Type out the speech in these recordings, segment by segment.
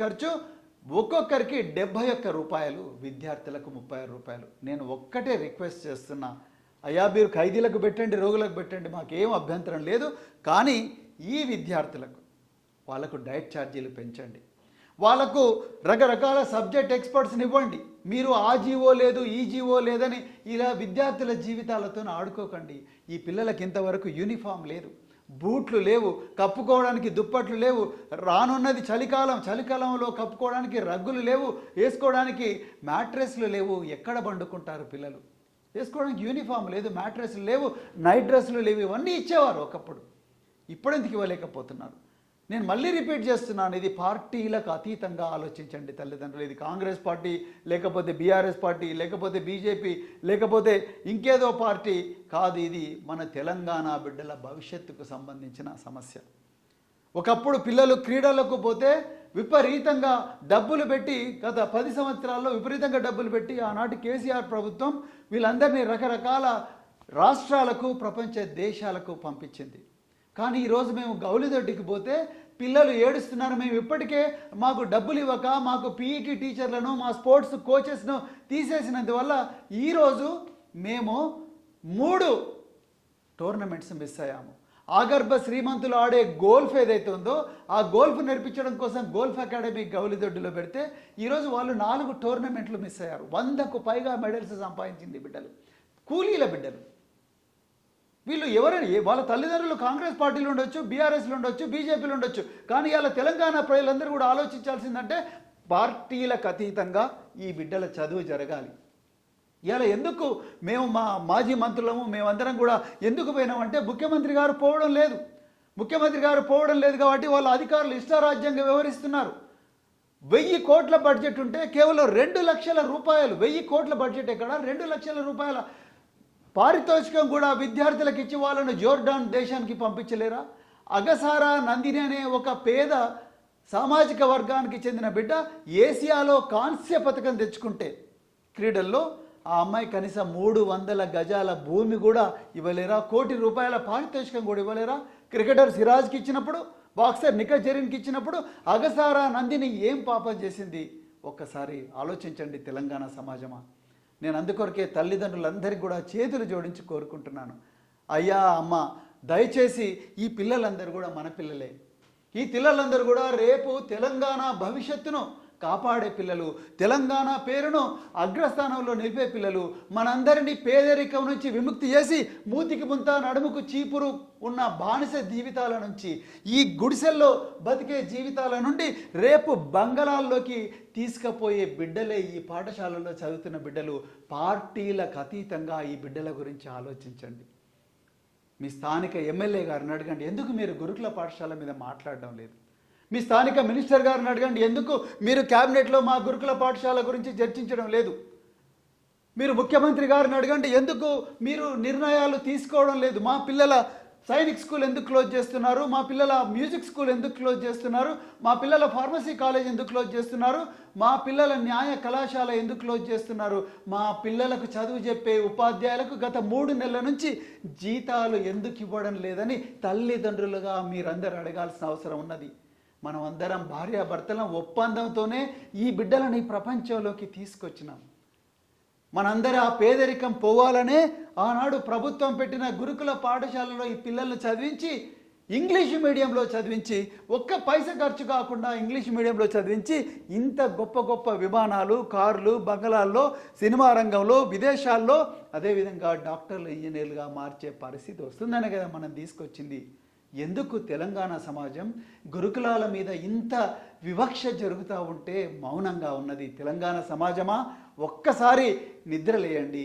ఖర్చు ఒక్కొక్కరికి 71 రూపాయలు, విద్యార్థులకు 36 రూపాయలు. నేను ఒక్కటే రిక్వెస్ట్ చేస్తున్నా, అయ్యా మీరు ఖైదీలకు పెట్టండి, రోగులకు పెట్టండి, మాకేం అభ్యంతరం లేదు. కానీ ఈ విద్యార్థులకు వాళ్ళకు డైట్ ఛార్జీలు పెంచండి, వాళ్ళకు రకరకాల సబ్జెక్ట్ ఎక్స్పర్ట్స్ని ఇవ్వండి. మీరు ఆ జీవో లేదు ఈ జీవో లేదని ఇలా విద్యార్థుల జీవితాలతో ఆడుకోకండి. ఈ పిల్లలకి ఇంతవరకు యూనిఫామ్ లేదు, బూట్లు లేవు, కప్పుకోవడానికి దుప్పట్లు లేవు, రానున్నది చలికాలం, చలికాలంలో కప్పుకోవడానికి రగ్గులు లేవు, వేసుకోవడానికి మ్యాట్రెస్లు లేవు. ఎక్కడ పండుకుంటారు పిల్లలు? వేసుకోవడానికి యూనిఫామ్ లేదు, మ్యాట్రెస్లు లేవు, నైట్ డ్రెస్సులు లేవు. ఇవన్నీ ఇచ్చేవారు ఒకప్పుడు, ఇప్పుడెందుకు ఇవ్వలేకపోతున్నారు? నేను మళ్ళీ రిపీట్ చేస్తున్నాను, ఇది పార్టీలకు అతీతంగా ఆలోచించండి తల్లిదండ్రులు. ఇది కాంగ్రెస్ పార్టీ, లేకపోతే బీఆర్ఎస్ పార్టీ, లేకపోతే బీజేపీ, లేకపోతే ఇంకేదో పార్టీ కాదు. ఇది మన తెలంగాణ బిడ్డల భవిష్యత్తుకు సంబంధించిన సమస్య. ఒకప్పుడు పిల్లలు క్రీడలకు పోతే విపరీతంగా డబ్బులు పెట్టి, గత 10 సంవత్సరాల్లో విపరీతంగా డబ్బులు పెట్టి ఆనాటి కేసీఆర్ ప్రభుత్వం వీళ్ళందరినీ రకరకాల రాష్ట్రాలకు, ప్రపంచ దేశాలకు పంపించింది. కానీ ఈరోజు మేము గౌలిదొడ్డికి పోతే పిల్లలు ఏడుస్తున్నారు. మేము ఇప్పటికే మాకు డబ్బులు ఇవ్వక మాకు పీఈటీ టీచర్లను, మా స్పోర్ట్స్ కోచెస్ను తీసేసినందువల్ల ఈరోజు మేము 3 టోర్నమెంట్స్ మిస్ అయ్యాము. ఆగర్భ శ్రీమంతులు ఆడే గోల్ఫ్ ఏదైతే ఉందో ఆ గోల్ఫ్ నేర్పించడం కోసం గోల్ఫ్ అకాడమీ గౌలిదొడ్డిలో పెడితే ఈరోజు వాళ్ళు 4 టోర్నమెంట్లు మిస్ అయ్యారు. 100కు పైగా మెడల్స్ సంపాదించింది బిడ్డలు, కూలీల బిడ్డలు. వీళ్ళు ఎవరైనా, వాళ్ళ తల్లిదండ్రులు కాంగ్రెస్ పార్టీలో ఉండొచ్చు, బీఆర్ఎస్లో ఉండొచ్చు, బీజేపీలో ఉండొచ్చు. కానీ ఇలా తెలంగాణ ప్రజలందరూ కూడా ఆలోచించాల్సిందంటే పార్టీలకు అతీతంగా ఈ బిడ్డల చదువు జరగాలి. ఇలా ఎందుకు మేము మా మాజీ మంత్రులము మేమందరం కూడా ఎందుకు పోయినామంటే ముఖ్యమంత్రి గారు పోవడం లేదు. ముఖ్యమంత్రి గారు పోవడం లేదు కాబట్టి వాళ్ళ అధికారులు ఇష్టారాజ్యంగా వ్యవహరిస్తున్నారు. 1000 కోట్ల బడ్జెట్ ఉంటే కేవలం 2 లక్షల రూపాయలు, 1000 కోట్ల బడ్జెట్ ఎక్కడ, 2 లక్షల రూపాయల పారితోషికం కూడా విద్యార్థులకు ఇచ్చి వాళ్ళను జోర్డాన్ దేశానికి పంపించలేరా? అగసారా నందిని అనే ఒక పేద సామాజిక వర్గానికి చెందిన బిడ్డ ఏసియాలో కాంస్య పథకం తెచ్చుకుంటే క్రీడల్లో ఆ అమ్మాయి కనీసం 300 గజాల భూమి కూడా ఇవ్వలేరా? 1 కోటి రూపాయల పారితోషికం కూడా ఇవ్వలేరా? క్రికెటర్ సిరాజ్కి ఇచ్చినప్పుడు, బాక్సర్ నిఖత్ జరీన్కి ఇచ్చినప్పుడు అగసారా నందిని ఏం పాపం చేసింది? ఒక్కసారి ఆలోచించండి తెలంగాణ సమాజమా. నేను అందుకొరకే తల్లిదండ్రులందరికీ కూడా చేతులు జోడించి కోరుకుంటున్నాను, అయ్యా అమ్మ దయచేసి ఈ పిల్లలందరూ కూడా మన పిల్లలే. ఈ పిల్లలందరూ కూడా రేపు తెలంగాణ భవిష్యత్తును కాపాడే పిల్లలు, తెలంగాణ పేరును అగ్రస్థానంలో నిలిపే పిల్లలు. మనందరినీ పేదరికం నుంచి విముక్తి చేసి మూతికి ముంత నడుముకు చీపురు ఉన్న బానిస జీవితాల నుంచి, ఈ గుడిసెల్లో బతికే జీవితాల నుండి రేపు బంగళాల్లోకి తీసుకుపోయే బిడ్డలే ఈ పాఠశాలలో చదువుతున్న బిడ్డలు. పార్టీలకు అతీతంగా ఈ బిడ్డల గురించి ఆలోచించండి. మీ స్థానిక ఎమ్మెల్యే గారిని అడగండి, ఎందుకు మీరు గురుకుల పాఠశాల మీద మాట్లాడడం లేదు? మీ స్థానిక మినిస్టర్ గారిని అడగండి, ఎందుకు మీరు క్యాబినెట్లో మా గురుకుల పాఠశాల గురించి చర్చించడం లేదు? మీరు ముఖ్యమంత్రి గారిని అడగండి, ఎందుకు మీరు నిర్ణయాలు తీసుకోవడం లేదు? మా పిల్లల సైనిక్ స్కూల్ ఎందుకు క్లోజ్ చేస్తున్నారు? మా పిల్లల మ్యూజిక్ స్కూల్ ఎందుకు క్లోజ్ చేస్తున్నారు? మా పిల్లల ఫార్మసీ కాలేజ్ ఎందుకు క్లోజ్ చేస్తున్నారు? మా పిల్లల న్యాయ కళాశాల ఎందుకు క్లోజ్ చేస్తున్నారు? మా పిల్లలకు చదువు చెప్పే ఉపాధ్యాయులకు గత 3 నెలల నుంచి జీతాలు ఎందుకు ఇవ్వడం లేదని తల్లిదండ్రులుగా మీరందరూ అడగాల్సిన అవసరం ఉన్నది. మనం అందరం భార్యాభర్తల ఒప్పందంతోనే ఈ బిడ్డలని ప్రపంచంలోకి తీసుకొచ్చినాం. మనందరూ ఆ పేదరికం పోవాలనే ఆనాడు ప్రభుత్వం పెట్టిన గురుకుల పాఠశాలలో ఈ పిల్లలను చదివించి, ఇంగ్లీష్ మీడియంలో చదివించి, ఒక్క పైసా ఖర్చు కాకుండా ఇంగ్లీష్ మీడియంలో చదివించి ఇంత గొప్ప గొప్ప విమానాలు, కార్లు, బంగళాల్లో, సినిమా రంగంలో, విదేశాల్లో, అదేవిధంగా డాక్టర్లు, ఇంజనీర్లుగా మార్చే పరిస్థితి వస్తుందనే కదా మనం తీసుకొచ్చింది. ఎందుకు తెలంగాణ సమాజం గురుకులాల మీద ఇంత వివక్ష జరుగుతూ ఉంటే మౌనంగా ఉన్నది? తెలంగాణ సమాజమా, ఒక్కసారి నిద్రలేయండి.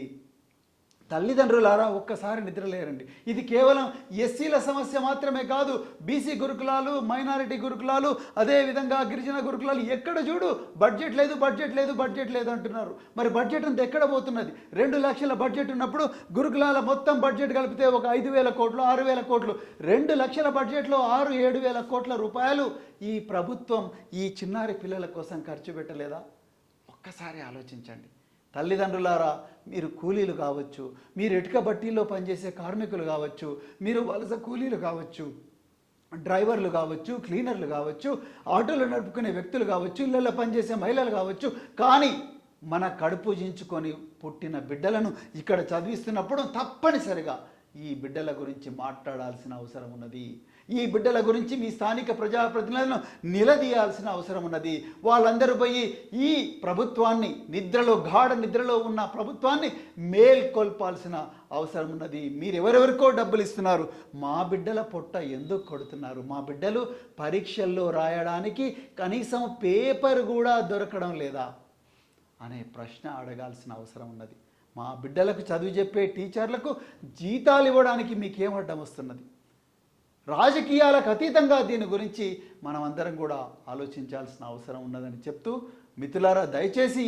తల్లిదండ్రులారా ఒక్కసారి నిద్రలేరండి. ఇది కేవలం ఎస్సీల సమస్య మాత్రమే కాదు. బీసీ గురుకులాలు, మైనారిటీ గురుకులాలు, అదేవిధంగా గిరిజన గురుకులాలు ఎక్కడ చూడు బడ్జెట్ లేదు, బడ్జెట్ లేదు, బడ్జెట్ లేదు అంటున్నారు. మరి బడ్జెట్ అంతా ఎక్కడ పోతున్నది? 2 లక్షల బడ్జెట్ ఉన్నప్పుడు గురుకులాల మొత్తం బడ్జెట్ కలిపితే ఒక 5,000 కోట్లు, 6,000 కోట్లు. 2 లక్షల బడ్జెట్లో 6-7 కోట్ల రూపాయలు ఈ ప్రభుత్వం ఈ చిన్నారి పిల్లల కోసం ఖర్చు పెట్టలేదా? ఒక్కసారి ఆలోచించండి. తల్లిదండ్రులారా, మీరు కూలీలు కావచ్చు, మీరు ఇటుక బట్టీల్లో పనిచేసే కార్మికులు కావచ్చు, మీరు వలస కూలీలు కావచ్చు, డ్రైవర్లు కావచ్చు, క్లీనర్లు కావచ్చు, ఆటోలు నడుపుకునే వ్యక్తులు కావచ్చు, ఇళ్ళల్లో పనిచేసే మహిళలు కావచ్చు. కానీ మన కడుపు జించుకొని పుట్టిన బిడ్డలను ఇక్కడ చదివిస్తున్నప్పుడు తప్పనిసరిగా ఈ బిడ్డల గురించి మాట్లాడాల్సిన అవసరం ఉన్నది. ఈ బిడ్డల గురించి మీ స్థానిక ప్రజాప్రతినిధులను నిలదీయాల్సిన అవసరం ఉన్నది. వాళ్ళందరూ పోయి ఈ ప్రభుత్వాన్ని, గాఢ నిద్రలో ఉన్న ప్రభుత్వాన్ని మేల్కొల్పాల్సిన అవసరం ఉన్నది. మీరు ఎవరెవరికో డబ్బులు ఇస్తున్నారు, మా బిడ్డల పొట్ట ఎందుకు కొడుతున్నారు? మా బిడ్డలు పరీక్షల్లో రాయడానికి కనీసం పేపర్ కూడా దొరకడం లేదా అనే ప్రశ్న అడగాల్సిన అవసరం ఉన్నది. మా బిడ్డలకు చదువు చెప్పే టీచర్లకు జీతాలు ఇవ్వడానికి మీకేం అడ్డం వస్తున్నది? రాజకీయాలకు అతీతంగా దీని గురించి మనం అందరం కూడా ఆలోచించాల్సిన అవసరం ఉన్నదని చెప్తూ, మిత్రులారా, దయచేసి